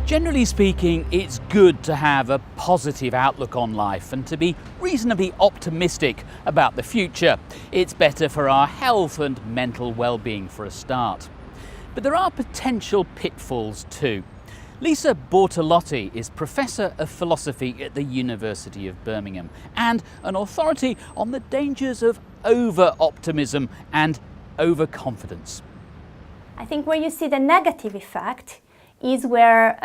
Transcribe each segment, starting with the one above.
Generally speaking, it's good to have a positive outlook on life and to be reasonably optimistic about the future. It's better for our health and mental well-being for a start. But there are potential pitfalls too. Lisa Bortolotti is Professor of Philosophy at the University of Birmingham and an authority on the dangers of over-optimism and overconfidence. I think where you see the negative effect is where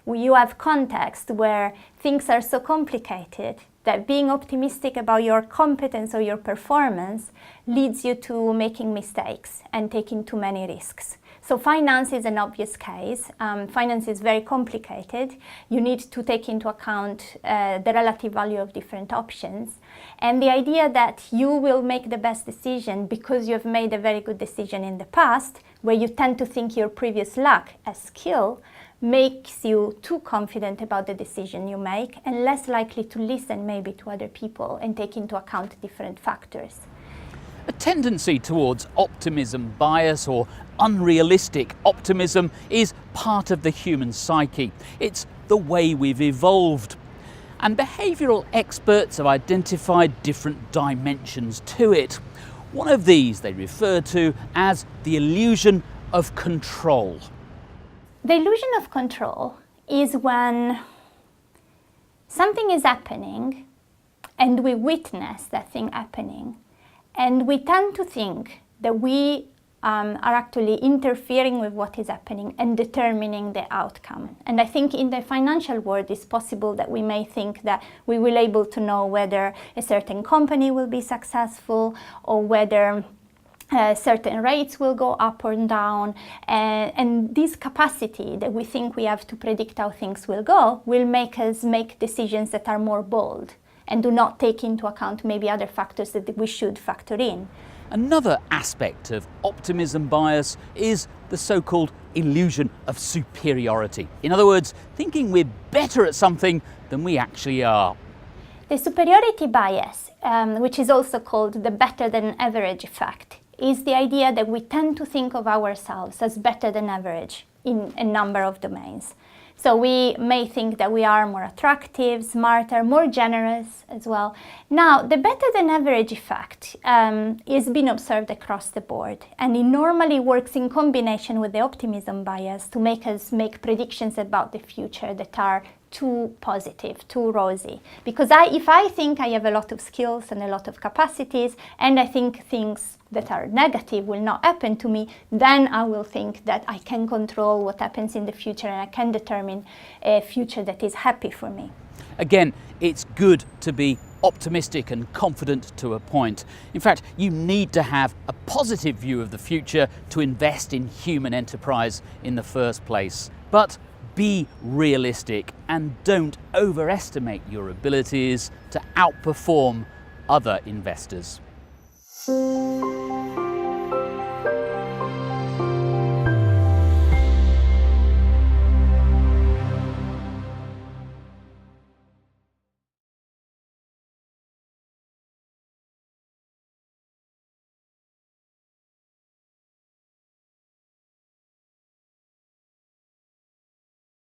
you have context where things are so complicated that being optimistic about your competence or your performance leads you to making mistakes and taking too many risks. So finance is an obvious case. Finance is very complicated. You need to take into account the relative value of different options. And the idea that you will make the best decision because you have made a very good decision in the past, where you tend to think your previous luck as skill, makes you too confident about the decision you make and less likely to listen maybe to other people and take into account different factors. A tendency towards optimism bias or unrealistic optimism is part of the human psyche. It's the way we've evolved. And behavioural experts have identified different dimensions to it. One of these they refer to as the illusion of control. The illusion of control is when something is happening and we witness that thing happening, and we tend to think that we are actually interfering with what is happening and determining the outcome. And I think in the financial world it's possible that we may think that we will be able to know whether a certain company will be successful or whether certain rates will go up or down, and this capacity that we think we have to predict how things will go will make us make decisions that are more bold and do not take into account maybe other factors that we should factor in. Another aspect of optimism bias is the so-called illusion of superiority. In other words, thinking we're better at something than we actually are. The superiority bias, which is also called the better than average effect, is the idea that we tend to think of ourselves as better than average in a number of domains. So we may think that we are more attractive, smarter, more generous as well. Now, the better than average effect is being observed across the board, and it normally works in combination with the optimism bias to make us make predictions about the future that are too positive, too rosy. Because if I think I have a lot of skills and a lot of capacities, and I think things that are negative will not happen to me, then I will think that I can control what happens in the future and I can determine a future that is happy for me. Again, it's good to be optimistic and confident to a point. In fact, you need to have a positive view of the future to invest in human enterprise in the first place. But be realistic and don't overestimate your abilities to outperform other investors.